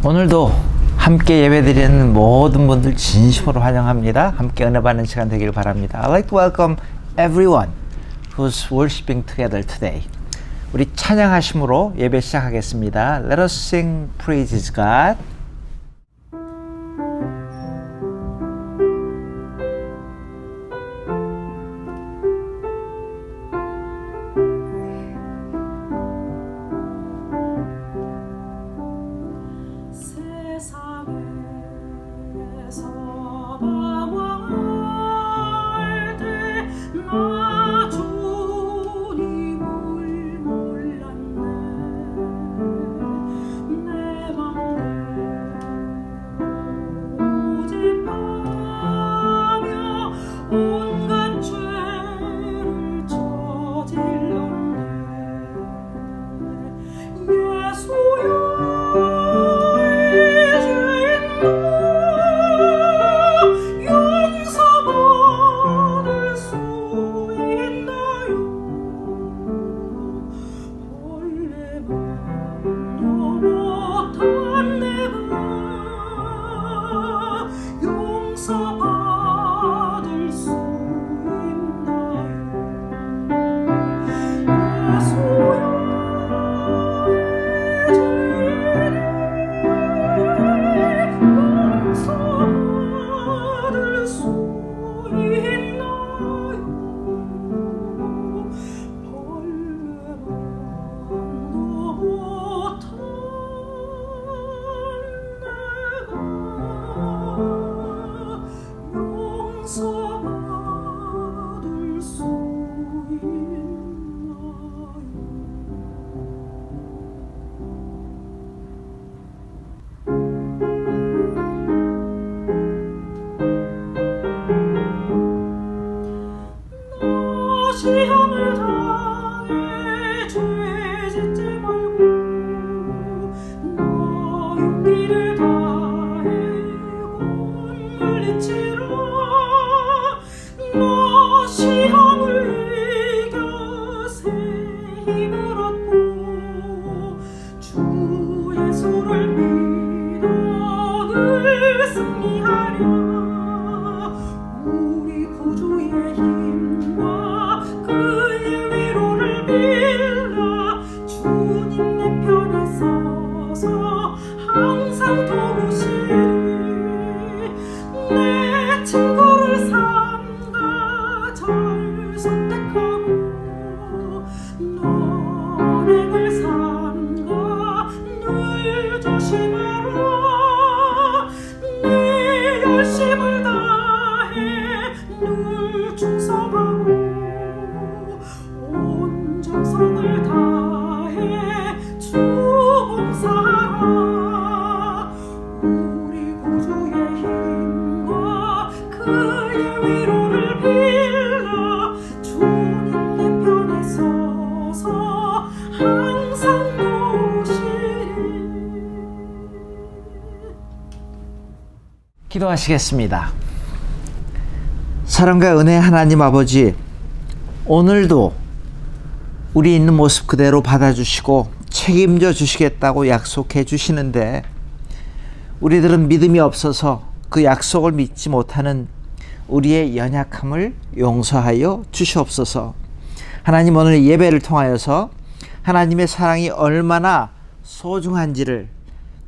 오늘도 함께 예배드리는 모든 분들 진심으로 환영합니다. 함께 은혜 받는 시간 되길 바랍니다. I'd like to welcome everyone who's worshiping together today. 우리 찬양하심으로 예배 시작하겠습니다. Let us sing praises God. 시험을 당해 죄 짓지 말고 너 용기를 다해 물리치라 너 시험을 이겨 새 힘을 얻고 주 예수를 믿어 늘 승리하랴 우리 구주의 힘과 그의 위로를 빌라 주님 내 편에 서서 항상 도우시리 내 친구를 삼가 잘 선택하고 너를 삼가 늘 조심하라 내 열심을 다해 늘 충성하고 온 정성을 다해 주 봉사하라 우리 구주의 힘과 그의 위로를 빌라 주님 내 편에 서서 항상 도우시리. 기도하시겠습니다. 사랑과 은혜 하나님 아버지, 오늘도 우리 있는 모습 그대로 받아주시고 책임져 주시겠다고 약속해 주시는데 우리들은 믿음이 없어서 그 약속을 믿지 못하는 우리의 연약함을 용서하여 주시옵소서. 하나님, 오늘 예배를 통하여서 하나님의 사랑이 얼마나 소중한지를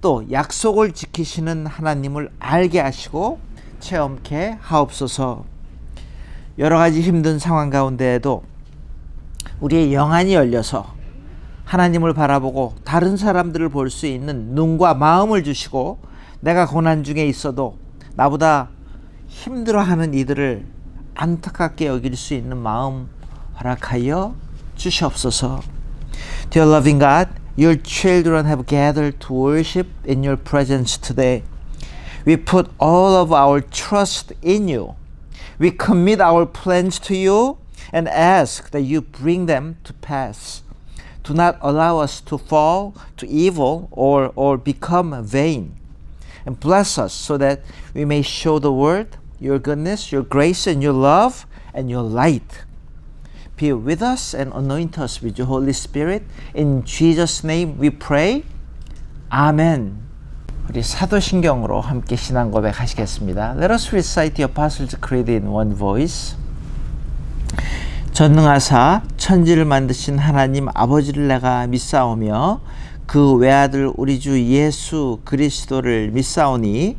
또 약속을 지키시는 하나님을 알게 하시고 체험케 하옵소서. 여러 가지 힘든 상황 가운데에도 우리의 영안이 열려서 하나님을 바라보고 다른 사람들을 볼 수 있는 눈과 마음을 주시고 내가 고난 중에 있어도 나보다 힘들어하는 이들을 안타깝게 여길 수 있는 마음 허락하여 주시옵소서. Dear loving God, your children have gathered to worship in your presence today. We put all of our trust in you. We commit our plans to you and ask that you bring them to pass. Do not allow us to fall to evil or become vain. And bless us so that we may show the world your goodness, your grace, and your love, and your light. Be with us and anoint us with your Holy Spirit. In Jesus' name we pray. Amen. 우리 사도신경으로 함께 신앙 고백하시겠습니다. Let us recite the Apostles' Creed in one voice. 전능하사 천지를 만드신 하나님 아버지를 내가 믿사오며 그 외아들 우리 주 예수 그리스도를 믿사오니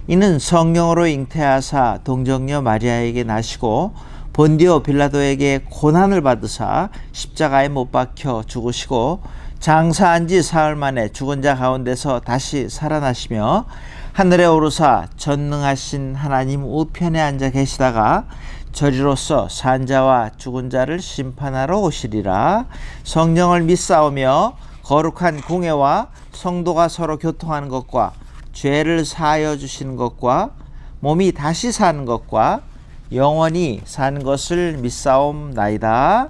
이는 성령으로 잉태하사 동정녀 마리아에게 나시고 본디오 빌라도에게 고난을 받으사 십자가에 못 박혀 죽으시고 장사한 지 사흘 만에 죽은 자 가운데서 다시 살아나시며 하늘에 오르사 전능하신 하나님 우편에 앉아 계시다가 저리로서 산 자와 죽은 자를 심판하러 오시리라. 성령을 믿사오며 거룩한 공회와 성도가 서로 교통하는 것과 죄를 사하여 주시는 것과 몸이 다시 사는 것과 영원히 사는 것을 믿사옵나이다.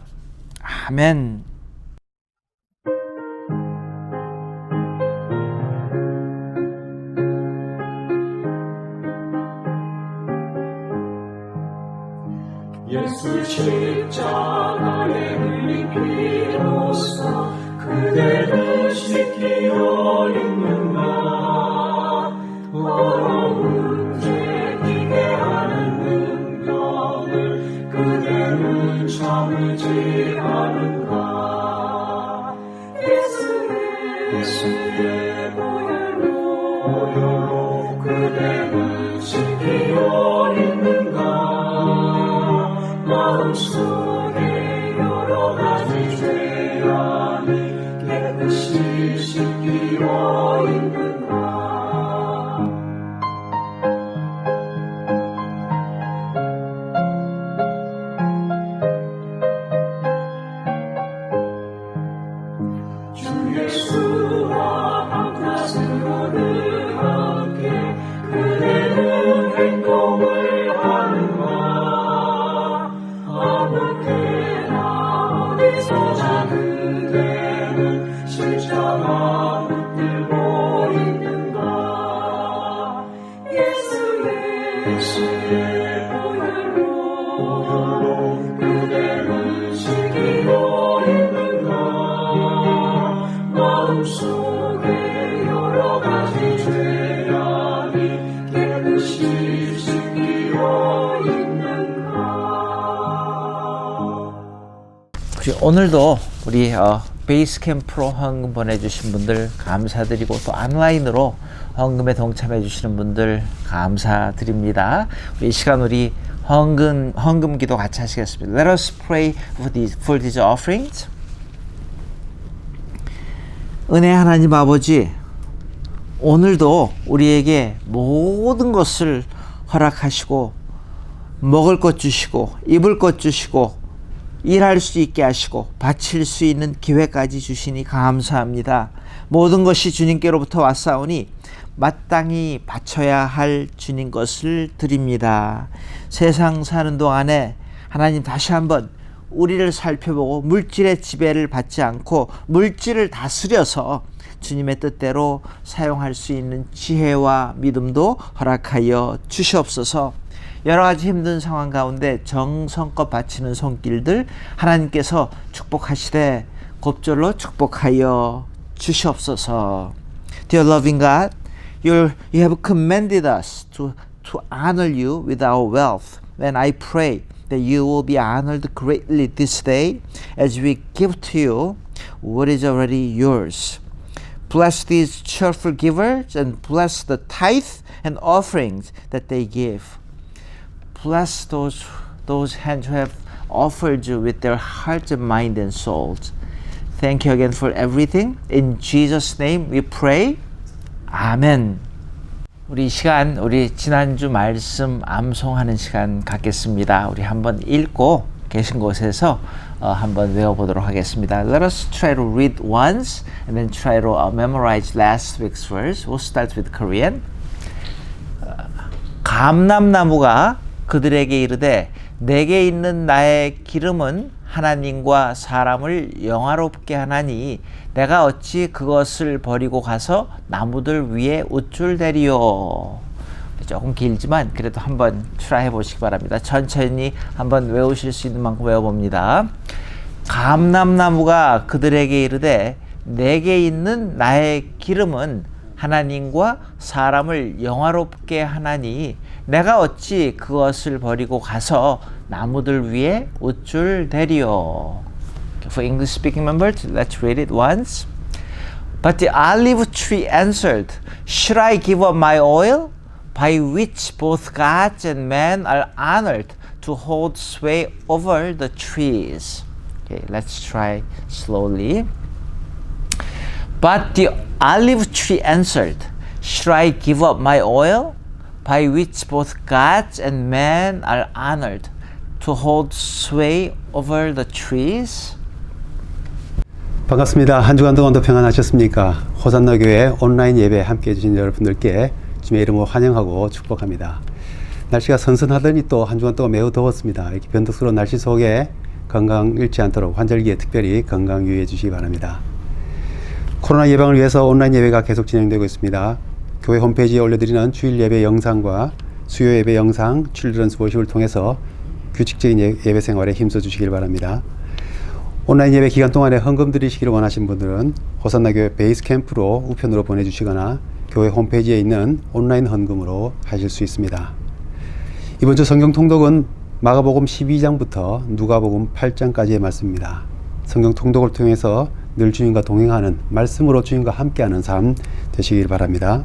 아멘. 예수 십자가에 흘린 피로써 그대를 씻기어 있는가. 더러운 죄 기대하는 능력을 그대는 참지 않은가. 예수의 보혈로 그대는 씻기어 있는가. 마음속에 여러 가지 죄악이 깨끗이 씻기어 있는가. 주 예수와 밤낮으로는 함께 그대는 행동을 하는가. 아무 때나 어디서나 그대는 십자가 붙들고 있는가. 예수의 보혈로 그대는 씻기어 있는가. 마음속에 여러 가지 죄악이 깨끗이 씻기어 있는가. 오늘도 우리 베이스 캠프로 헌금 보내주신 분들 감사드리고 또 온라인으로 헌금에 동참해 주시는 분들 감사드립니다. 이 시간 우리 헌금 기도 같이 하시겠습니다. Let us pray for these offerings. 은혜 하나님 아버지, 오늘도 우리에게 모든 것을 허락하시고 먹을 것 주시고 입을 것 주시고 일할 수 있게 하시고 바칠 수 있는 기회까지 주시니 감사합니다. 모든 것이 주님께로부터 왔사오니 마땅히 바쳐야 할 주님 것을 드립니다. 세상 사는 동안에 하나님 다시 한번 우리를 살펴보고 물질의 지배를 받지 않고 물질을 다스려서 주님의 뜻대로 사용할 수 있는 지혜와 믿음도 허락하여 주시옵소서. 여러 가지 힘든 상황 가운데 정성껏 바치는 손길들 하나님께서 축복하시되 곱절로 축복하여 주시옵소서. Dear loving God, you have commanded us to honor you with our wealth. And I pray that you will be honored greatly this day as we give to you what is already yours. Bless these cheerful givers and bless the tithe and offerings that they give. Bless those hands who have offered you with their hearts and mind and souls. Thank you again for everything. In Jesus' name we pray. 아멘. 우리 시간, 우리 지난주 말씀 암송하는 시간 갖겠습니다. 우리 한번 읽고 계신 곳에서 한번 외워보도록 하겠습니다. Let us try to read once and then try to memorize last week's verse. We'll start with Korean. 감람나무가 그들에게 이르되 내게 있는 나의 기름은 하나님과 사람을 영화롭게 하나니 내가 어찌 그것을 버리고 가서 나무들 위에 옷줄 대리요. 조금 길지만 그래도 한번 트라이 해보시기 바랍니다. 천천히 한번 외우실 수 있는 만큼 외워봅니다. 감람나무가 그들에게 이르되 내게 있는 나의 기름은 하나님과 사람을 영화롭게 하나니 내가 어찌 그것을 버리고 가서 나무들 위에 옷줄 대리요. For English speaking members, let's read it once. But the olive tree answered, Should I give up my oil, by which both gods and men are honored, to hold sway over the trees? Okay, let's try slowly. But the olive tree answered, Should I give up my oil, by which both gods and men are honored, to hold sway over the trees? 반갑습니다. 한 주간 동안도 평안하셨습니까? 호산나 교회 온라인 예배 함께 해주신 여러분들께 주님의 이름으로 환영하고 축복합니다. 날씨가 선선하더니 또 한 주간 동안 매우 더웠습니다. 이렇게 변덕스러운 날씨 속에 건강 잃지 않도록 환절기에 특별히 건강 유의해 주시기 바랍니다. 코로나 예방을 위해서 온라인 예배가 계속 진행되고 있습니다. 교회 홈페이지에 올려드리는 주일 예배 영상과 수요 예배 영상, 칠드런스 워십을 통해서 규칙적인 예배 생활에 힘써 주시길 바랍니다. 온라인 예배 기간 동안에 헌금 드리시기를 원하신 분들은 호산나 교회 베이스 캠프로 우편으로 보내주시거나 교회 홈페이지에 있는 온라인 헌금으로 하실 수 있습니다. 이번 주 성경 통독은 마가복음 12장부터 누가복음 8장까지의 말씀입니다. 성경 통독을 통해서 늘 주님과 동행하는, 말씀으로 주님과 함께하는 삶 되시길 바랍니다.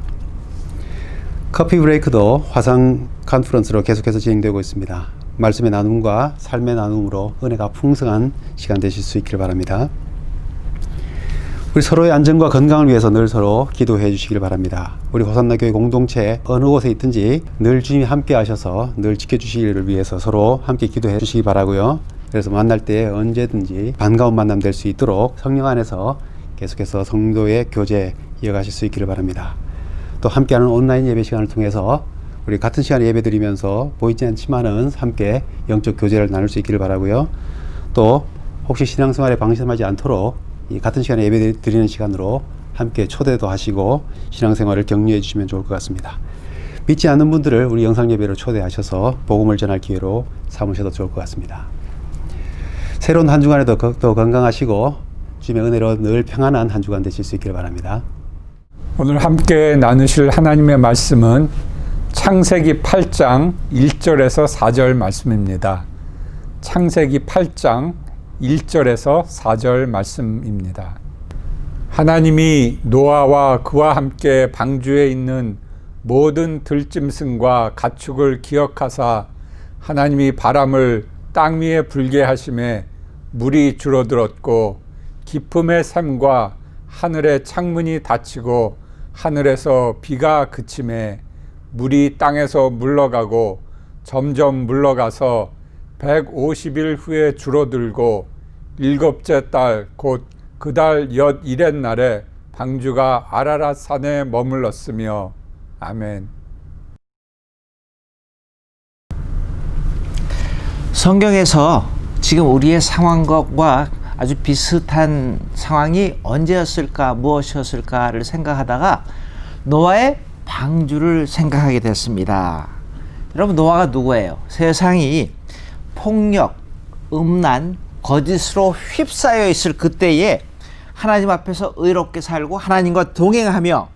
커피 브레이크도 화상 컨퍼런스로 계속해서 진행되고 있습니다. 말씀의 나눔과 삶의 나눔으로 은혜가 풍성한 시간 되실 수 있기를 바랍니다. 우리 서로의 안전과 건강을 위해서 늘 서로 기도해 주시길 바랍니다. 우리 호산나 교회 공동체 어느 곳에 있든지 늘 주님이 함께 하셔서 늘 지켜주시기를 위해서 서로 함께 기도해 주시기 바라고요. 그래서 만날 때 언제든지 반가운 만남 될 수 있도록 성령 안에서 계속해서 성도의 교제 이어가실 수 있기를 바랍니다. 또 함께하는 온라인 예배 시간을 통해서 우리 같은 시간에 예배 드리면서 보이지 않지만은 함께 영적 교제를 나눌 수 있기를 바라고요. 또 혹시 신앙생활에 방심하지 않도록 이 같은 시간에 예배 드리는 시간으로 함께 초대도 하시고 신앙생활을 격려해 주시면 좋을 것 같습니다. 믿지 않는 분들을 우리 영상 예배로 초대하셔서 복음을 전할 기회로 삼으셔도 좋을 것 같습니다. 새로운 한 주간에도 더 건강하시고 주님의 은혜로 늘 평안한 한 주간 되실 수 있기를 바랍니다. 오늘 함께 나누실 하나님의 말씀은 창세기 8장 1절에서 4절 말씀입니다. 창세기 8장 1절에서 4절 말씀입니다. 하나님이 노아와 그와 함께 방주에 있는 모든 들짐승과 가축을 기억하사 하나님이 바람을 땅 위에 불게 하심에 물이 줄어들었고 깊음의 샘과 하늘의 창문이 닫히고 하늘에서 비가 그침에 물이 땅에서 물러가고 점점 물러가서 150일 후에 줄어들고 일곱째 달 곧 그 달 엿 일의 날에 방주가 아라랏 산에 머물렀으며 아멘. 성경에서 지금 우리의 상황과 아주 비슷한 상황이 언제였을까, 무엇이었을까를 생각하다가 노아의 방주를 생각하게 됐습니다. 여러분, 노아가 누구예요? 세상이 폭력, 음란, 거짓으로 휩싸여 있을 그때에 하나님 앞에서 의롭게 살고 하나님과 동행하며,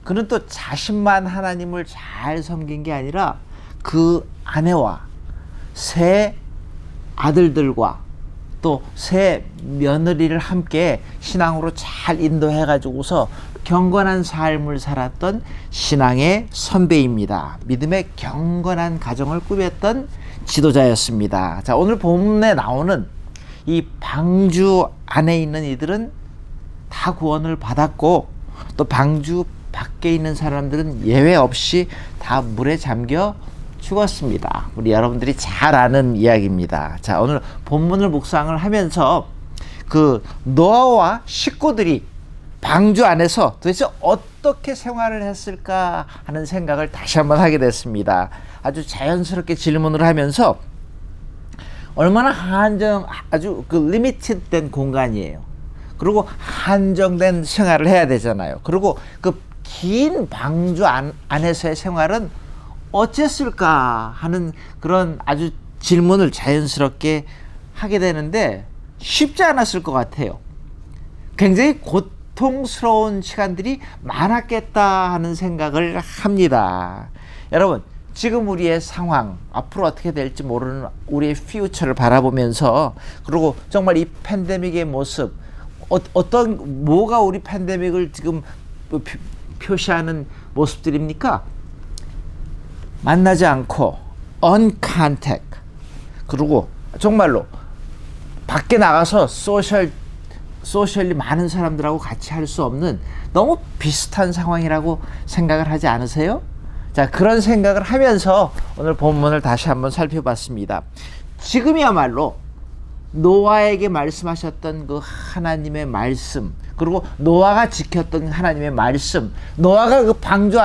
그는 또 자신만 하나님을 잘 섬긴 게 아니라 그 아내와 세 아들들과 또 세 며느리를 함께 신앙으로 잘 인도해 가지고서 경건한 삶을 살았던 신앙의 선배입니다. 믿음의 경건한 가정을 꾸몄던 지도자였습니다. 자, 오늘 본문에 나오는 이 방주 안에 있는 이들은 다 구원을 받았고, 또 방주 밖에 있는 사람들은 예외 없이 다 물에 잠겨 죽었습니다. 우리 여러분들이 잘 아는 이야기입니다. 자, 오늘 본문을 묵상을 하면서 그 노아와 식구들이 방주 안에서 도대체 어떻게 생활을 했을까 하는 생각을 다시 한번 하게 됐습니다. 아주 자연스럽게 질문을 하면서 얼마나 아주 그 리미티드된 공간이에요. 그리고 한정된 생활을 해야 되잖아요. 그리고 그 긴 방주 안에서의 생활은 어쨌을까 하는 그런 아주 질문을 자연스럽게 하게 되는데 쉽지 않았을 것 같아요. 굉장히 고통스러운 시간들이 많았겠다 하는 생각을 합니다. 여러분, 지금 우리의 상황, 앞으로 어떻게 될지 모르는 우리의 퓨처를 바라보면서, 그리고 정말 이 팬데믹의 모습, 뭐가 우리 팬데믹을 지금 표시하는 모습들입니까? 만나지 않고 uncontact, 그리고 정말로 밖에 나가서 소셜리 많은 사람들하고 같이 할 수 없는 너무 비슷한 상황이라고 생각을 하지 않으세요? 자, 그런 생각을 하면서 오늘 본문을 다시 한번 살펴봤습니다. 지금이야말로 노아에게 말씀하셨던 그 하나님의 말씀, 그리고 노아가 지켰던 하나님의 말씀, 노아가 그 방주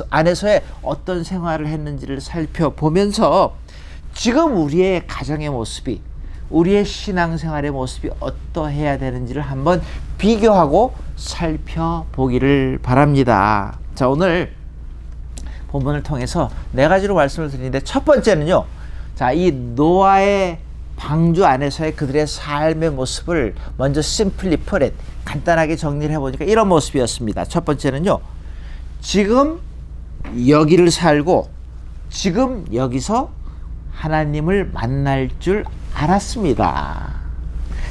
안에서의 어떤 생활을 했는지를 살펴보면서 지금 우리의 가정의 모습이, 우리의 신앙생활의 모습이 어떠해야 되는지를 한번 비교하고 살펴보기를 바랍니다. 자, 오늘 본문을 통해서 4가지로 말씀을 드리는데, 첫 번째는요, 자, 이 노아의 방주 안에서의 그들의 삶의 모습을 먼저 simply put it, 간단하게 정리를 해보니까 이런 모습이었습니다. 첫 번째는요, 지금 여기를 살고 지금 여기서 하나님을 만날 줄 알았습니다.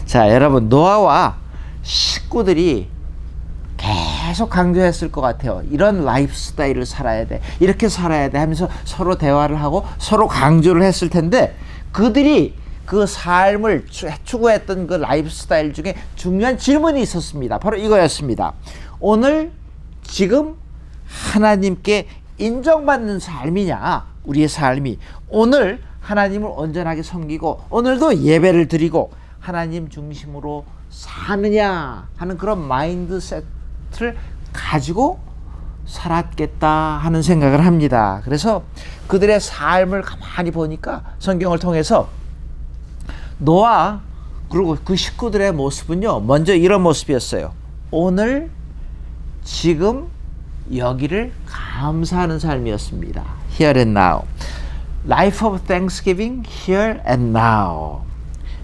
자, 여러분, 노아와 식구들이 계속 강조했을 것 같아요. 이런 라이프 스타일을 살아야 돼, 이렇게 살아야 돼 하면서 서로 대화를 하고 서로 강조를 했을 텐데, 그들이 그 삶을 추구했던 그 라이프 스타일 중에 중요한 질문이 있었습니다. 바로 이거였습니다. 오늘 지금 하나님께 인정받는 삶이냐, 우리의 삶이 오늘 하나님을 온전하게 섬기고 오늘도 예배를 드리고 하나님 중심으로 사느냐 하는 그런 마인드셋을 가지고 살았겠다 하는 생각을 합니다. 그래서 그들의 삶을 가만히 보니까 성경을 통해서 노아 그리고 그 식구들의 모습은요, 먼저 이런 모습이었어요. 오늘 지금 여기를 감사하는 삶이었습니다. Here and now. Life of Thanksgiving, here and now.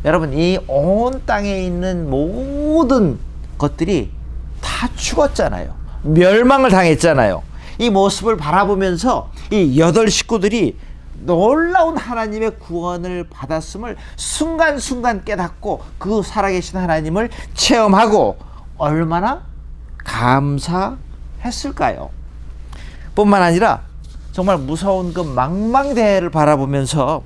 여러분, 이 온 땅에 있는 모든 것들이 다 죽었잖아요. 멸망을 당했잖아요. 이 모습을 바라보면서 이 8 식구들이 놀라운 하나님의 구원을 받았음을 순간순간 깨닫고 그 살아계신 하나님을 체험하고 얼마나 감사했을까요? 뿐만 아니라 정말 무서운 그 망망대해를 바라보면서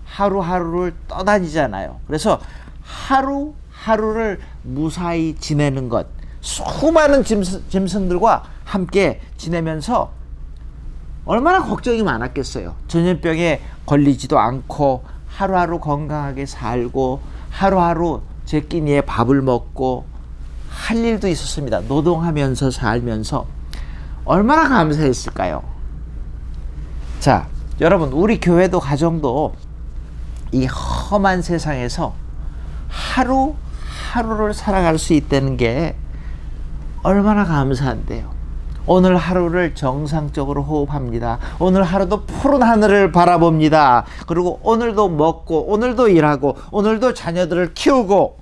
하루하루를 떠다니잖아요. 그래서 하루하루를 무사히 지내는 것, 수많은 짐승들과 함께 지내면서 얼마나 걱정이 많았겠어요. 전염병에 걸리지도 않고 하루하루 건강하게 살고 하루하루 제끼니에 밥을 먹고 할 일도 있었습니다. 노동하면서 살면서 얼마나 감사했을까요? 자, 여러분, 우리 교회도 가정도 이 험한 세상에서 하루하루를 살아갈 수 있다는 게 얼마나 감사한데요. 오늘 하루를 정상적으로 호흡합니다. 오늘 하루도 푸른 하늘을 바라봅니다. 그리고 오늘도 먹고 오늘도 일하고 오늘도 자녀들을 키우고,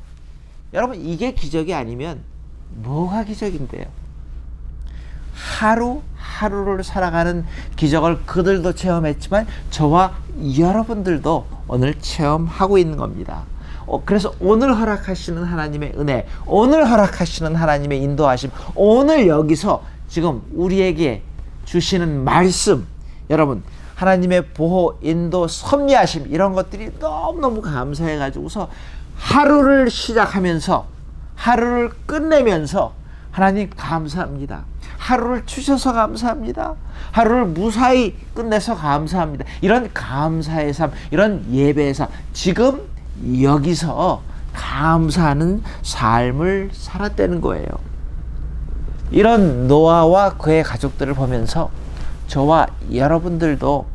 여러분, 이게 기적이 아니면 뭐가 기적인데요? 하루하루를 살아가는 기적을 그들도 체험했지만 저와 여러분들도 오늘 체험하고 있는 겁니다. 그래서 오늘 허락하시는 하나님의 은혜, 오늘 허락하시는 하나님의 인도하심, 오늘 여기서 지금 우리에게 주시는 말씀, 여러분, 하나님의 보호, 인도, 섭리하심, 이런 것들이 너무너무 감사해가지고서 하루를 시작하면서 하루를 끝내면서 하나님 감사합니다. 하루를 주셔서 감사합니다. 하루를 무사히 끝내서 감사합니다. 이런 감사의 삶, 이런 예배의 삶, 지금 여기서 감사하는 삶을 살았다는 거예요. 이런 노아와 그의 가족들을 보면서 저와 여러분들도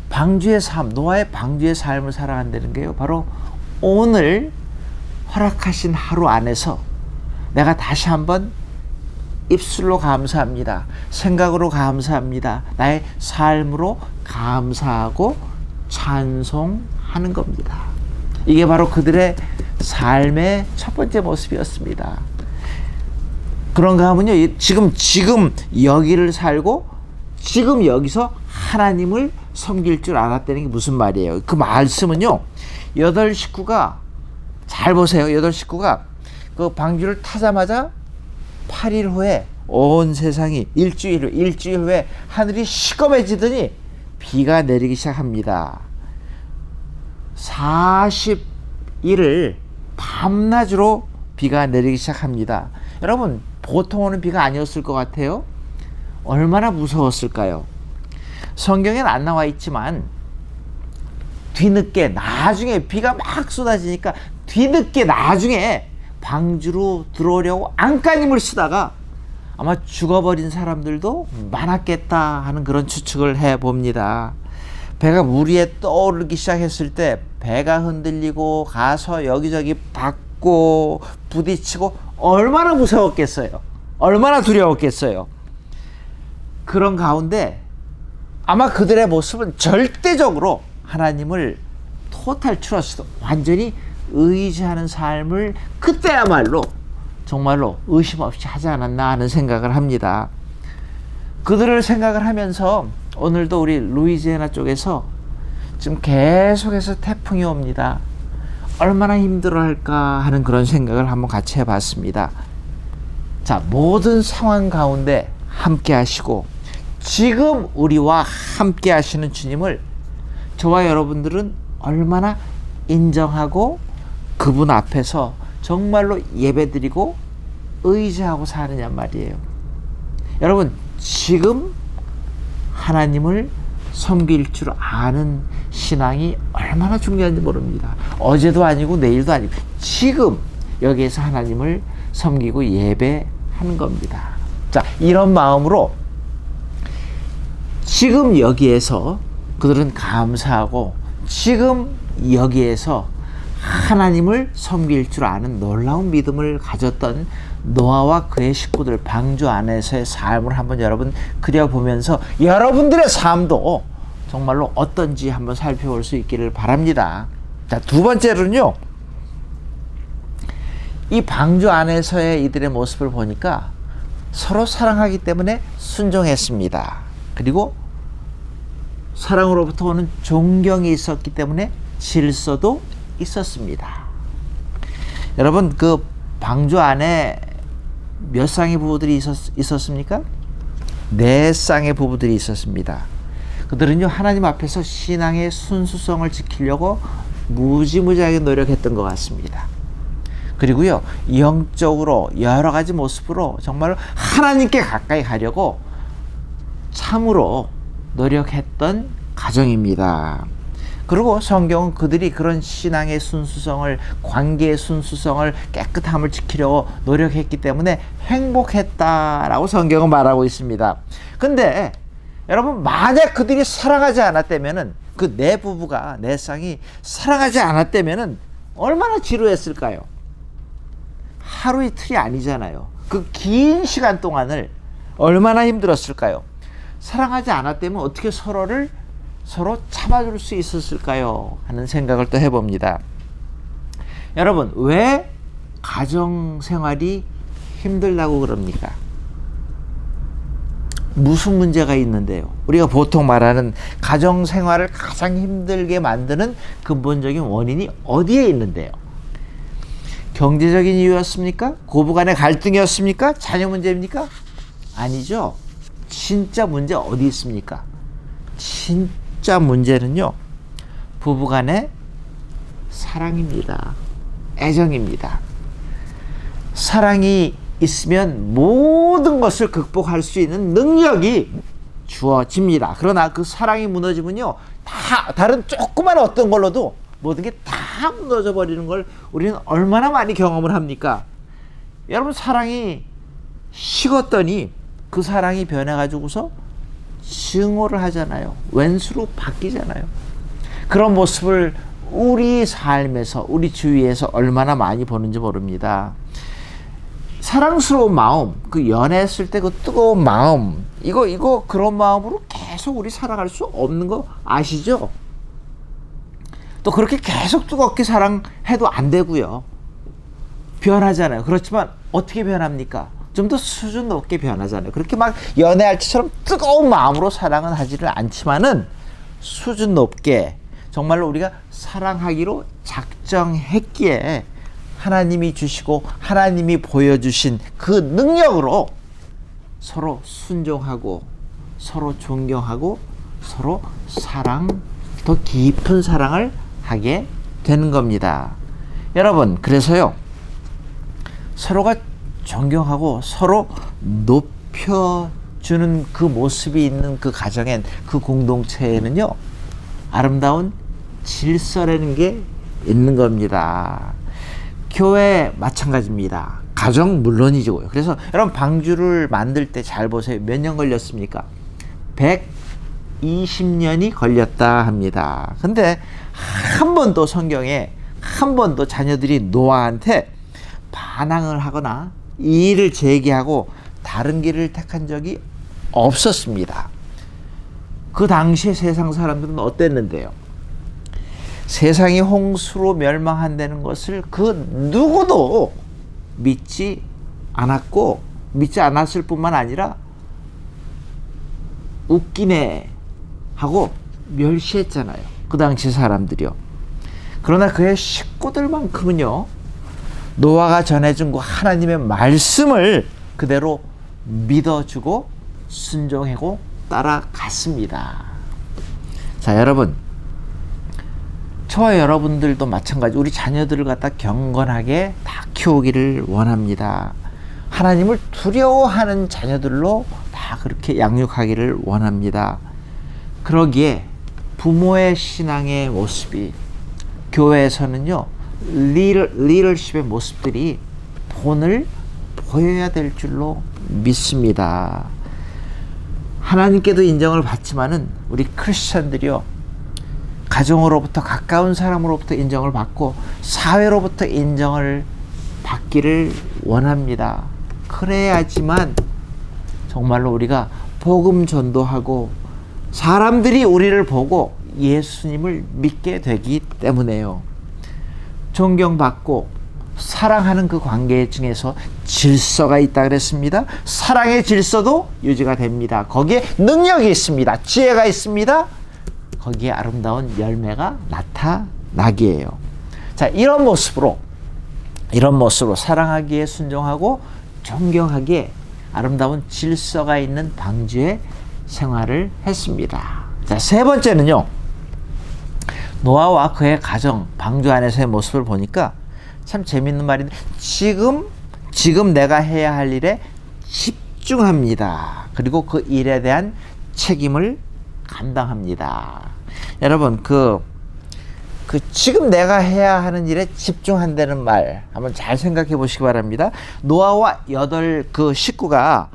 방주의 삶, 노아의 방주의 삶을 살아간다는 게요, 바로 오늘 허락하신 하루 안에서 내가 다시 한번 입술로 감사합니다. 생각으로 감사합니다. 나의 삶으로 감사하고 찬송하는 겁니다. 이게 바로 그들의 삶의 첫 번째 모습이었습니다. 그런가 하면요, 지금 여기를 살고 지금 여기서 하나님을 섬길 줄 알았다는 게 무슨 말이에요? 그 말씀은요, 8식구가 잘 보세요. 8식구가 그 방주를 타자마자 8일 후에 온 세상이 일주일 후에 하늘이 시꺼매지더니 비가 내리기 시작합니다. 40일을 밤낮으로 비가 내리기 시작합니다. 여러분, 보통 오는 비가 아니었을 것 같아요. 얼마나 무서웠을까요? 성경에는 안 나와 있지만 뒤늦게 나중에 비가 막 쏟아지니까 뒤늦게 나중에 방주로 들어오려고 안간힘을 쓰다가 아마 죽어버린 사람들도 많았겠다 하는 그런 추측을 해봅니다. 배가 물 위에 떠오르기 시작했을 때 배가 흔들리고 가서 여기저기 박고 부딪히고 얼마나 무서웠겠어요. 얼마나 두려웠겠어요. 그런 가운데 아마 그들의 모습은 절대적으로 하나님을 토탈 트러스트, 완전히 의지하는 삶을 그때야말로 정말로 의심 없이 하지 않았나 하는 생각을 합니다. 그들을 생각을 하면서 오늘도 우리 루이지애나 쪽에서 지금 계속해서 태풍이 옵니다. 얼마나 힘들어할까 하는 그런 생각을 한번 같이 해봤습니다. 자, 모든 상황 가운데 함께 하시고 지금 우리와 함께 하시는 주님을 저와 여러분들은 얼마나 인정하고 그분 앞에서 정말로 예배드리고 의지하고 사느냐 말이에요. 여러분, 지금 하나님을 섬길 줄 아는 신앙이 얼마나 중요한지 모릅니다. 어제도 아니고 내일도 아니고 지금 여기에서 하나님을 섬기고 예배하는 겁니다. 자, 이런 마음으로 지금 여기에서 그들은 감사하고 지금 여기에서 하나님을 섬길 줄 아는 놀라운 믿음을 가졌던 노아와 그의 식구들 방주 안에서의 삶을 한번 여러분 그려보면서 여러분들의 삶도 정말로 어떤지 한번 살펴볼 수 있기를 바랍니다. 자, 두 번째로는요, 이 방주 안에서의 이들의 모습을 보니까 서로 사랑하기 때문에 순종했습니다. 그리고 사랑으로부터 오는 존경이 있었기 때문에 질서도 있었습니다. 여러분, 그 방주 안에 몇 쌍의 부부들이 있었습니까? 4쌍의 부부들이 있었습니다. 그들은요, 하나님 앞에서 신앙의 순수성을 지키려고 무지무지하게 노력했던 것 같습니다. 그리고요, 영적으로 여러 가지 모습으로 정말 하나님께 가까이 가려고 참으로 노력했던 가정입니다. 그리고 성경은 그들이 그런 신앙의 순수성을, 관계의 순수성을, 깨끗함을 지키려고 노력했기 때문에 행복했다라고 성경은 말하고 있습니다. 근데 여러분, 만약 그들이 사랑하지 않았다면은, 그 네 부부가, 네 쌍이 사랑하지 않았다면은 얼마나 지루했을까요? 하루 이틀이 아니잖아요. 그 긴 시간 동안을 얼마나 힘들었을까요? 사랑하지 않았다면 어떻게 서로 참아줄 수 있었을까요? 하는 생각을 또 해봅니다. 여러분, 왜 가정생활이 힘들다고 그럽니까? 무슨 문제가 있는데요? 우리가 보통 말하는 가정생활을 가장 힘들게 만드는 근본적인 원인이 어디에 있는데요? 경제적인 이유였습니까? 고부간의 갈등이었습니까? 자녀 문제입니까? 아니죠. 진짜 문제 어디 있습니까? 진짜 문제는요, 부부간의 사랑입니다. 애정입니다. 사랑이 있으면 모든 것을 극복할 수 있는 능력이 주어집니다. 그러나 그 사랑이 무너지면요, 다른 조그만 어떤 걸로도 모든 게 다 무너져 버리는 걸 우리는 얼마나 많이 경험을 합니까? 여러분, 사랑이 식었더니 그 사랑이 변해가지고서 증오를 하잖아요. 왼수로 바뀌잖아요. 그런 모습을 우리 삶에서, 우리 주위에서 얼마나 많이 보는지 모릅니다. 사랑스러운 마음, 그 연애했을 때 그 뜨거운 마음, 이거 그런 마음으로 계속 우리 살아갈 수 없는 거 아시죠? 또 그렇게 계속 뜨겁게 사랑해도 안 되고요. 변하잖아요. 그렇지만 어떻게 변합니까? 좀 더 수준 높게 변하잖아요. 그렇게 막 연애할 때처럼 뜨거운 마음으로 사랑은 하지를 않지만은 수준 높게 정말로 우리가 사랑하기로 작정했기에 하나님이 주시고 하나님이 보여주신 그 능력으로 서로 순종하고 서로 존경하고 서로 더 깊은 사랑을 하게 되는 겁니다. 여러분, 그래서요, 서로가 존경하고 서로 높여주는 그 모습이 있는 그 가정엔, 그 공동체에는요, 아름다운 질서라는 게 있는 겁니다. 교회 마찬가지입니다. 가정 물론이죠. 그래서 여러분, 방주를 만들 때 잘 보세요. 몇 년 걸렸습니까? 120년이 걸렸다 합니다. 근데 한 번도 성경에 한 번도 자녀들이 노아한테 반항을 하거나 이의를 제기하고 다른 길을 택한 적이 없었습니다. 그 당시에 세상 사람들은 어땠는데요? 세상이 홍수로 멸망한다는 것을 그 누구도 믿지 않았고, 믿지 않았을 뿐만 아니라 웃기네 하고 멸시했잖아요. 그 당시 사람들이요. 그러나 그의 식구들만큼은요, 노아가 전해준 그 하나님의 말씀을 그대로 믿어주고 순종하고 따라갔습니다. 자, 여러분, 저와 여러분들도 마찬가지, 우리 자녀들을 갖다 경건하게 다 키우기를 원합니다. 하나님을 두려워하는 자녀들로 다 그렇게 양육하기를 원합니다. 그러기에 부모의 신앙의 모습이 교회에서는요, 리더십의 모습들이 본을 보여야 될 줄로 믿습니다. 하나님께도 인정을 받지만은 우리 크리스천들이요, 가정으로부터, 가까운 사람으로부터 인정을 받고 사회로부터 인정을 받기를 원합니다. 그래야지만 정말로 우리가 복음 전도하고 사람들이 우리를 보고 예수님을 믿게 되기 때문에요. 존경받고 사랑하는 그 관계 중에서 질서가 있다 그랬습니다. 사랑의 질서도 유지가 됩니다. 거기에 능력이 있습니다. 지혜가 있습니다. 거기에 아름다운 열매가 나타나기예요. 자, 이런 모습으로 사랑하기에 순종하고 존경하기에 아름다운 질서가 있는 방주의 생활을 했습니다. 자, 세 번째는요, 노아와 그의 가정, 방주 안에서의 모습을 보니까 참 재밌는 말인데, 지금 내가 해야 할 일에 집중합니다. 그리고 그 일에 대한 책임을 감당합니다. 여러분, 지금 내가 해야 하는 일에 집중한다는 말 한번 잘 생각해 보시기 바랍니다. 노아와 8 식구가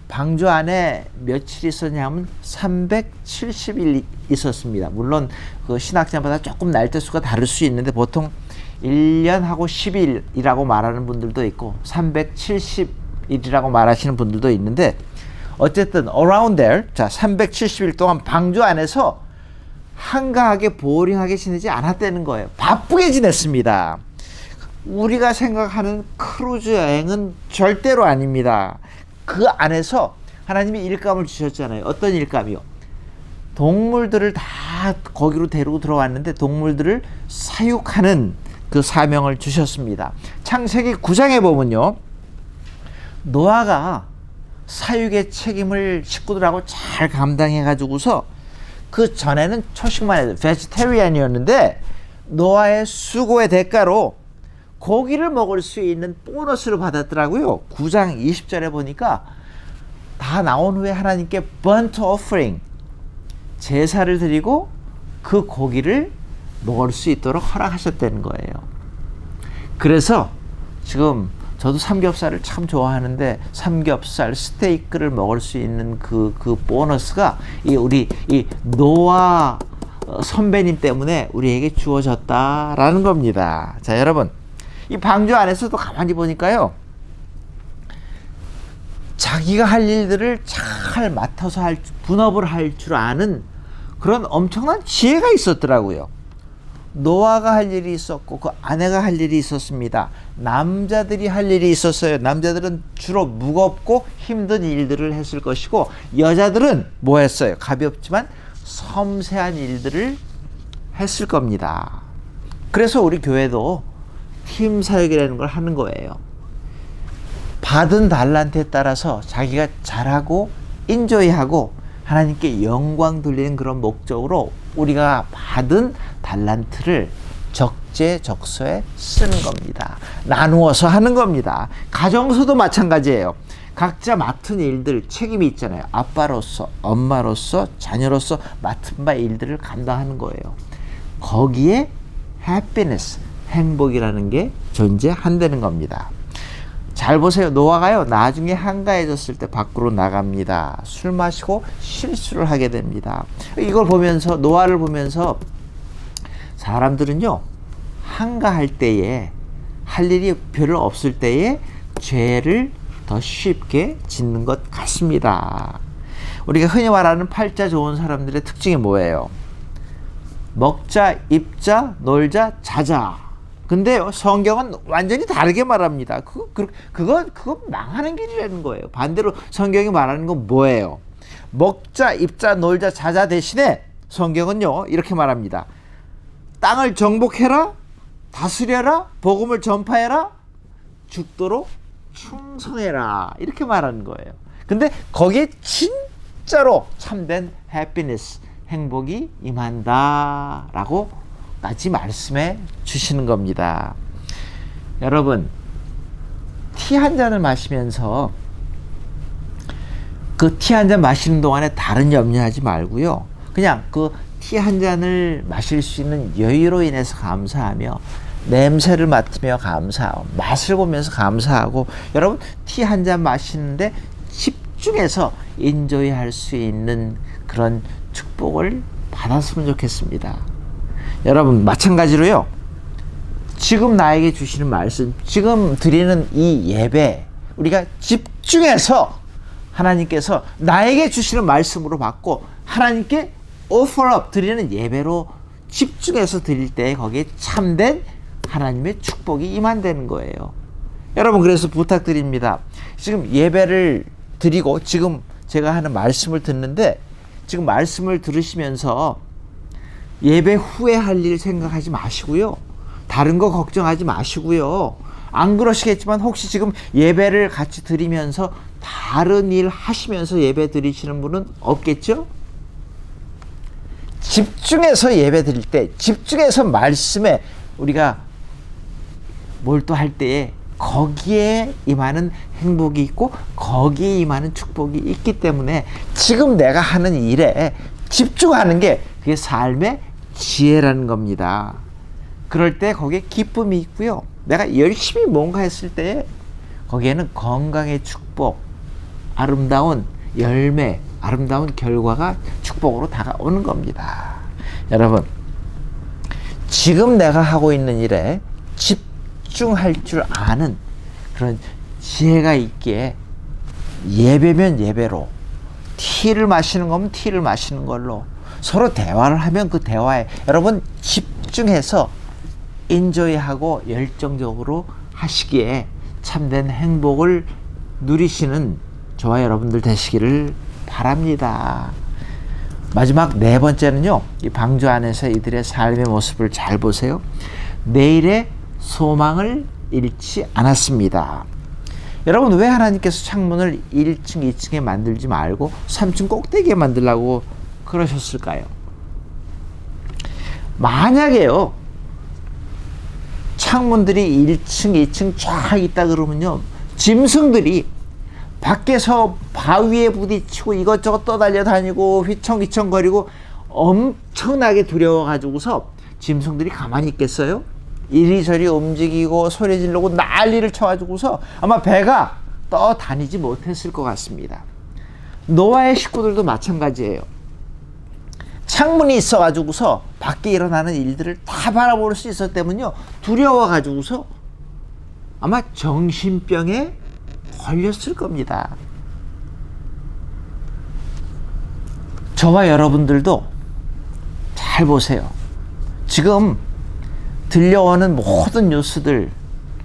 방주 안에 며칠 있었냐면 370일 있었습니다. 물론 그 신학자마다 조금 날짜수가 다를 수 있는데 보통 1년하고 10일이라고 말하는 분들도 있고 370일이라고 말하시는 분들도 있는데, 어쨌든 around there, 자, 370일 동안 방주 안에서 한가하게 보링하게 지내지 않았다는 거예요. 바쁘게 지냈습니다. 우리가 생각하는 크루즈 여행은 절대로 아닙니다. 그 안에서 하나님이 일감을 주셨잖아요. 어떤 일감이요? 동물들을 다 거기로 데리고 들어왔는데 동물들을 사육하는 그 사명을 주셨습니다. 창세기 9장에 보면요, 노아가 사육의 책임을 식구들하고 잘 감당해 가지고서 그 전에는 초식만 해도 베지테리안이었는데 노아의 수고의 대가로 고기를 먹을 수 있는 보너스를 받았더라고요. 9장 20절에 보니까 다 나온 후에 하나님께 burnt offering, 제사를 드리고 그 고기를 먹을 수 있도록 허락하셨다는 거예요. 그래서 지금 저도 삼겹살을 참 좋아하는데 삼겹살, 스테이크를 먹을 수 있는 그 보너스가 우리 노아 선배님 때문에 우리에게 주어졌다라는 겁니다. 자, 여러분, 이 방주 안에서도 가만히 보니까요, 자기가 할 일들을 잘 맡아서 분업을 할 줄 아는 그런 엄청난 지혜가 있었더라고요. 노아가 할 일이 있었고 그 아내가 할 일이 있었습니다. 남자들이 할 일이 있었어요. 남자들은 주로 무겁고 힘든 일들을 했을 것이고 여자들은 뭐 했어요? 가볍지만 섬세한 일들을 했을 겁니다. 그래서 우리 교회도 팀 사역이라는 걸 하는 거예요. 받은 달란트에 따라서 자기가 잘하고 인조이하고 하나님께 영광 돌리는 그런 목적으로 우리가 받은 달란트를 적재적소에 쓰는 겁니다. 나누어서 하는 겁니다. 가정에서도 마찬가지예요. 각자 맡은 일들 책임이 있잖아요. 아빠로서, 엄마로서, 자녀로서 맡은 바 일들을 감당하는 거예요. 거기에 happiness, 행복이라는 게 존재한다는 겁니다. 잘 보세요. 노아가요, 나중에 한가해졌을 때 밖으로 나갑니다. 술 마시고 실수를 하게 됩니다. 이걸 보면서, 노아를 보면서 사람들은요, 한가할 때에, 할 일이 별로 없을 때에 죄를 더 쉽게 짓는 것 같습니다. 우리가 흔히 말하는 팔자 좋은 사람들의 특징이 뭐예요? 먹자, 입자, 놀자, 자자. 근데요, 성경은 완전히 다르게 말합니다. 그거 망하는 길이라는 거예요. 반대로 성경이 말하는 건 뭐예요? 먹자, 입자, 놀자, 자자 대신에 성경은요, 이렇게 말합니다. 땅을 정복해라, 다스려라, 복음을 전파해라, 죽도록 충성해라. 이렇게 말하는 거예요. 근데 거기에 진짜로 참된 해피니스, 행복이 임한다 라고 까지 말씀해 주시는 겁니다. 여러분, 티 한 잔을 마시면서 그 티 한 잔 마시는 동안에 다른 염려하지 말고요. 그냥 그 티 한 잔을 마실 수 있는 여유로 인해서 감사하며 냄새를 맡으며 감사하고 맛을 보면서 감사하고 여러분 티 한 잔 마시는데 집중해서 인조이 할 수 있는 그런 축복을 받았으면 좋겠습니다. 여러분 마찬가지로요. 지금 나에게 주시는 말씀, 지금 드리는 이 예배 우리가 집중해서 하나님께서 나에게 주시는 말씀으로 받고 하나님께 offer up 드리는 예배로 집중해서 드릴 때 거기에 참된 하나님의 축복이 임한다는 거예요. 여러분 그래서 부탁드립니다. 지금 예배를 드리고 지금 제가 하는 말씀을 듣는데 지금 말씀을 들으시면서 예배 후에 할 일 생각하지 마시고요. 다른 거 걱정하지 마시고요. 안 그러시겠지만 혹시 지금 예배를 같이 드리면서 다른 일 하시면서 예배 드리시는 분은 없겠죠? 집중해서 예배 드릴 때, 집중해서 말씀에 우리가 몰두할 때에 거기에 임하는 행복이 있고 거기에 임하는 축복이 있기 때문에 지금 내가 하는 일에 집중하는 게 그게 삶의 지혜라는 겁니다. 그럴 때 거기에 기쁨이 있고요. 내가 열심히 뭔가 했을 때 거기에는 건강의 축복, 아름다운 열매, 아름다운 결과가 축복으로 다가오는 겁니다. 여러분, 지금 내가 하고 있는 일에 집중할 줄 아는 그런 지혜가 있기에 예배면 예배로, 티를 마시는 거면 티를 마시는 걸로 서로 대화를 하면 그 대화에 여러분 집중해서 인조이하고 열정적으로 하시기에 참된 행복을 누리시는 저와 여러분들 되시기를 바랍니다. 마지막 네 번째는요, 이 방주 안에서 이들의 삶의 모습을 잘 보세요. 내일의 소망을 잃지 않았습니다. 여러분 왜 하나님께서 창문을 1층, 2층에 만들지 말고 3층 꼭대기에 만들라고 그러셨을까요? 만약에요, 창문들이 1층, 2층 쫙 있다 그러면요, 짐승들이 밖에서 바위에 부딪히고 이것저것 떠달려 다니고 휘청휘청거리고 엄청나게 두려워가지고서 짐승들이 가만히 있겠어요? 이리저리 움직이고 소리 지르고 난리를 쳐가지고서 아마 배가 떠다니지 못했을 것 같습니다. 노아의 식구들도 마찬가지예요. 창문이 있어가지고서 밖에 일어나는 일들을 다 바라볼 수 있었기 때문에요, 두려워가지고서 아마 정신병에 걸렸을 겁니다. 저와 여러분들도 잘 보세요. 지금 들려오는 모든 뉴스들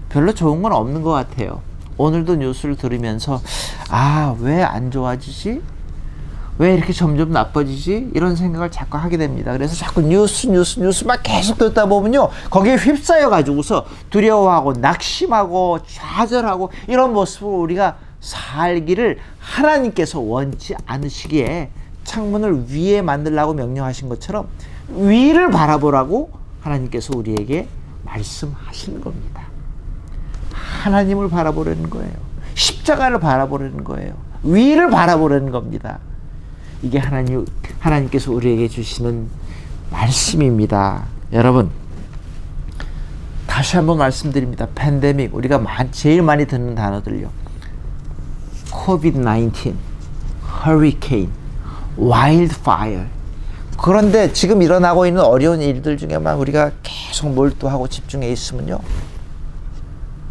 별로 좋은 건 없는 것 같아요. 오늘도 뉴스를 들으면서 왜 안 좋아지지? 왜 이렇게 점점 나빠지지? 이런 생각을 자꾸 하게 됩니다. 그래서 자꾸 뉴스만 계속 듣다 보면요, 거기에 휩싸여 가지고서 두려워하고 낙심하고 좌절하고 이런 모습으로 우리가 살기를 하나님께서 원치 않으시기에 창문을 위에 만들라고 명령하신 것처럼 위를 바라보라고 하나님께서 우리에게 말씀하시는 겁니다. 하나님을 바라보려는 거예요. 십자가를 바라보려는 거예요. 위를 바라보려는 겁니다. 이게 하나님께서 우리에게 주시는 말씀입니다. 여러분, 다시 한번 말씀드립니다. 팬데믹, 우리가 제일 많이 듣는 단어들요. COVID-19, 허리케인, 와일드파이어. 그런데 지금 일어나고 있는 어려운 일들 중에만 우리가 계속 몰두하고 집중해 있으면요,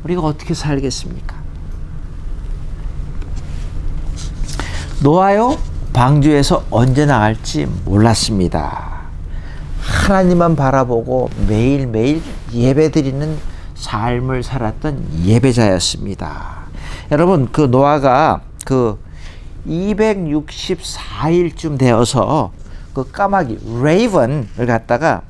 우리가 어떻게 살겠습니까? 노아요, 방주에서 언제 나갈지 몰랐습니다. 하나님만 바라보고 매일매일 예배드리는 삶을 살았던 예배자였습니다. 여러분, 그 노아가 264일쯤 되어서 그 까마귀 레이븐을 갖다가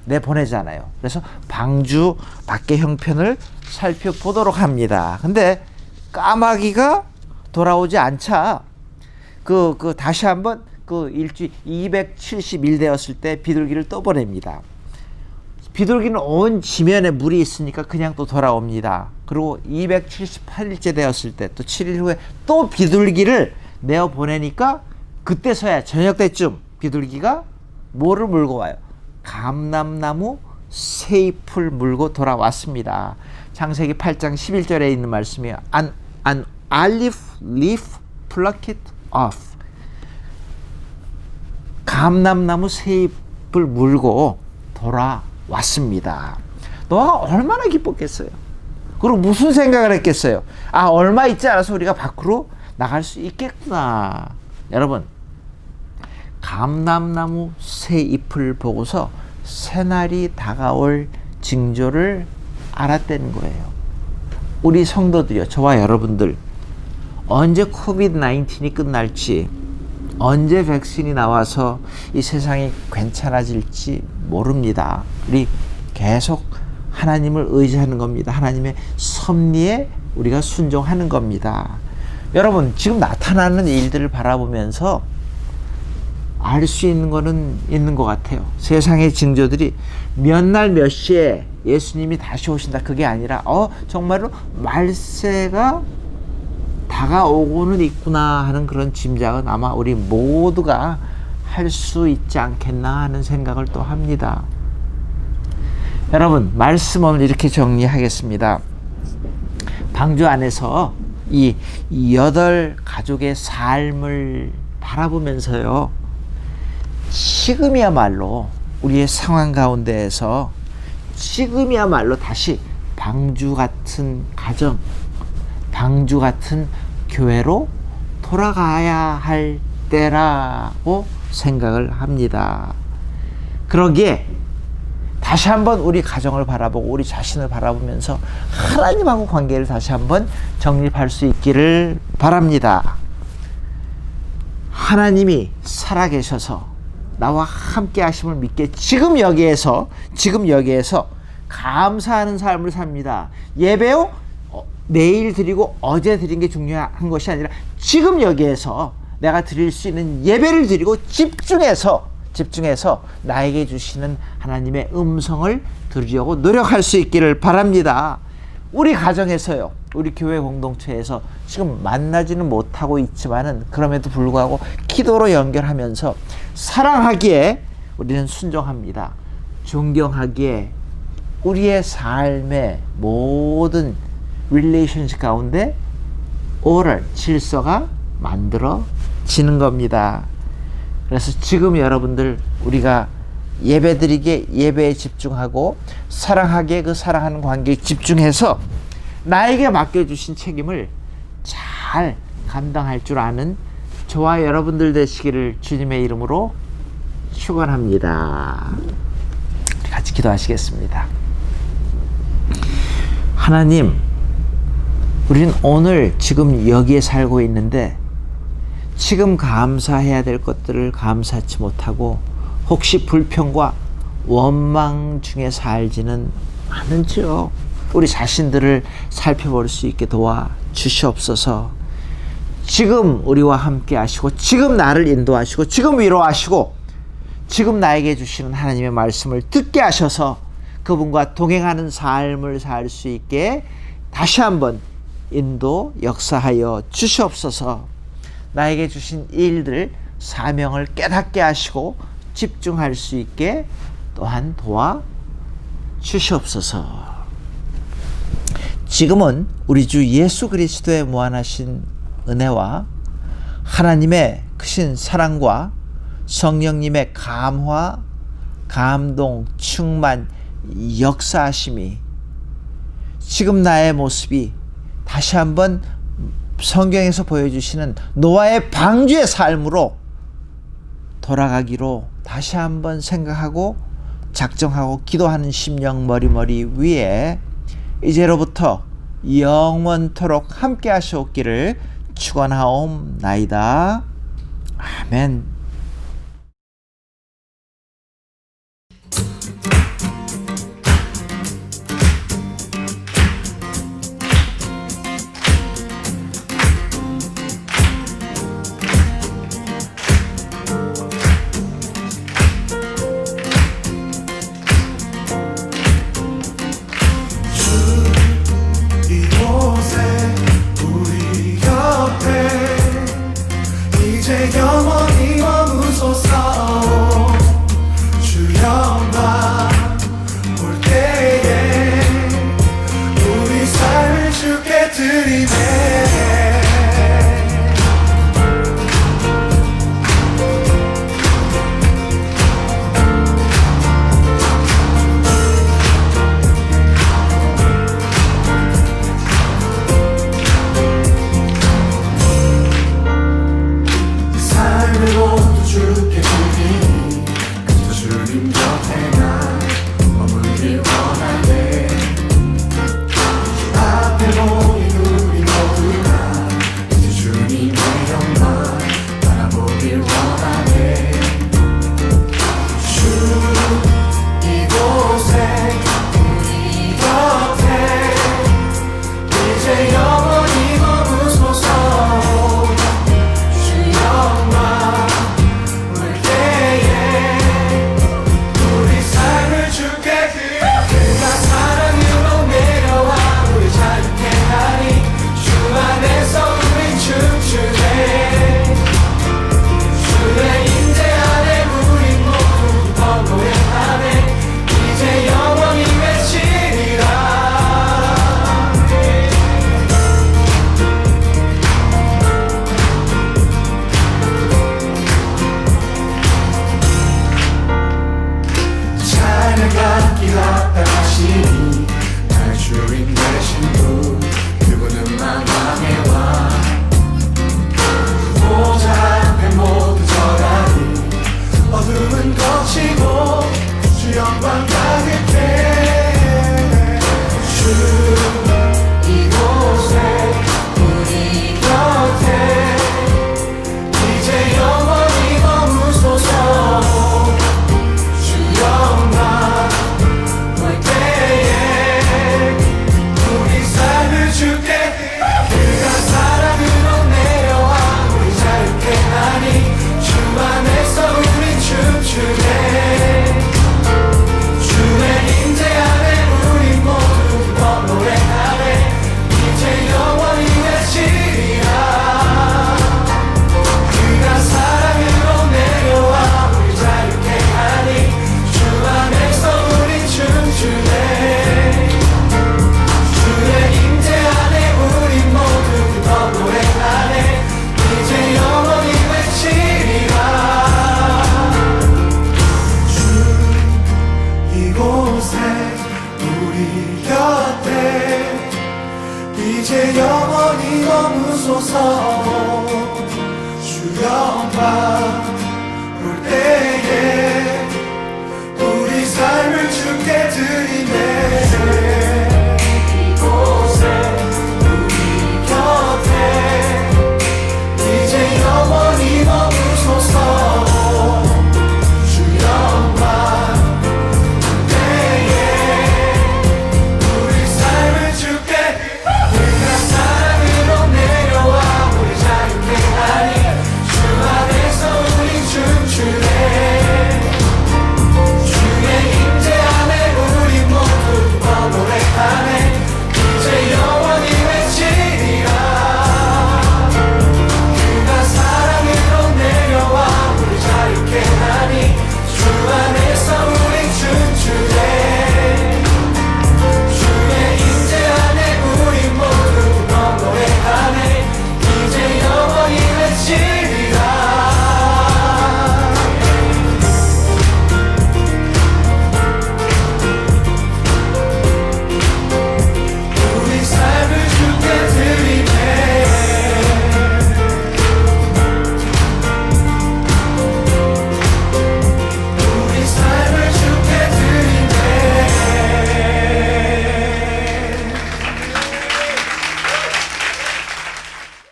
내보내잖아요. 그래서 방주 밖의 형편을 살펴보도록 합니다. 근데 까마귀가 돌아오지 않자 다시 한번 일주일 270일 되었을 때 비둘기를 또 보냅니다. 비둘기는 온 지면에 물이 있으니까 그냥 또 돌아옵니다. 그리고 278일째 되었을 때 또 7일 후에 또 비둘기를 내어 보내니까 그때서야 저녁 때쯤 비둘기가 뭐를 물고 와요? 감람나무 새 잎을 물고 돌아왔습니다. 창세기 8장 11절에 있는 말씀이에요. An olive leaf plucked off. 감람나무 새 잎을 물고 돌아왔습니다. 노아가 얼마나 기뻤겠어요. 그리고 무슨 생각을 했겠어요. 얼마 있지 않아서 우리가 밖으로 나갈 수 있겠구나. 여러분, 감람나무 새 잎을 보고서 새날이 다가올 징조를 알았다는 거예요. 우리 성도들이요, 저와 여러분들, 언제 코비드-19이 끝날지, 언제 백신이 나와서 이 세상이 괜찮아질지 모릅니다. 우리 계속 하나님을 의지하는 겁니다. 하나님의 섭리에 우리가 순종하는 겁니다. 여러분, 지금 나타나는 일들을 바라보면서 알 수 있는 거는 있는 것 같아요. 세상의 징조들이 몇 날 몇 시에 예수님이 다시 오신다, 그게 아니라 정말로 말세가 다가오고는 있구나 하는 그런 짐작은 아마 우리 모두가 할 수 있지 않겠나 하는 생각을 또 합니다. 여러분, 말씀 오늘 이렇게 정리하겠습니다. 방주 안에서 이 8가족의 삶을 바라보면서요, 지금이야말로 우리의 상황 가운데에서 지금이야말로 다시 방주 같은 가정, 방주 같은 교회로 돌아가야 할 때라고 생각을 합니다. 그러기에 다시 한번 우리 가정을 바라보고 우리 자신을 바라보면서 하나님하고 관계를 다시 한번 정립할 수 있기를 바랍니다. 하나님이 살아계셔서 나와 함께 하심을 믿게 지금 여기에서 감사하는 삶을 삽니다. 예배요? 내일 드리고 어제 드린 게 중요한 것이 아니라 지금 여기에서 내가 드릴 수 있는 예배를 드리고 집중해서 나에게 주시는 하나님의 음성을 들으려고 노력할 수 있기를 바랍니다. 우리 가정에서요, 우리 교회 공동체에서 지금 만나지는 못하고 있지만은 그럼에도 불구하고 기도로 연결하면서 사랑하기에 우리는 순종합니다. 존경하기에 우리의 삶의 모든 릴레이션십 가운데 오럴, 질서가 만들어지는 겁니다. 그래서 지금 여러분들, 우리가 예배드리기에 예배에 집중하고 사랑하기에 그 사랑하는 관계에 집중해서 나에게 맡겨주신 책임을 잘 감당할 줄 아는 저와 여러분들 되시기를 주님의 이름으로 축원합니다. 같이 기도하시겠습니다. 하나님, 우리는 오늘 지금 여기에 살고 있는데 지금 감사해야 될 것들을 감사치 못하고 혹시 불평과 원망 중에 살지는 않은지요. 우리 자신들을 살펴볼 수 있게 도와 주시옵소서. 지금 우리와 함께 하시고 지금 나를 인도하시고 지금 위로하시고 지금 나에게 주시는 하나님의 말씀을 듣게 하셔서 그분과 동행하는 삶을 살 수 있게 다시 한번 인도 역사하여 주시옵소서. 나에게 주신 일들 사명을 깨닫게 하시고 집중할 수 있게 또한 도와 주시옵소서. 지금은 우리 주 예수 그리스도의 무한하신 은혜와 하나님의 크신 사랑과 성령님의 감화, 감동, 충만, 역사하심이 지금 나의 모습이 다시 한번 성경에서 보여주시는 노아의 방주의 삶으로 돌아가기로 다시 한번 생각하고 작정하고 기도하는 심령 머리머리 위에 이제로부터 영원토록 함께 하시옵기를 축원하옵나이다. 아멘.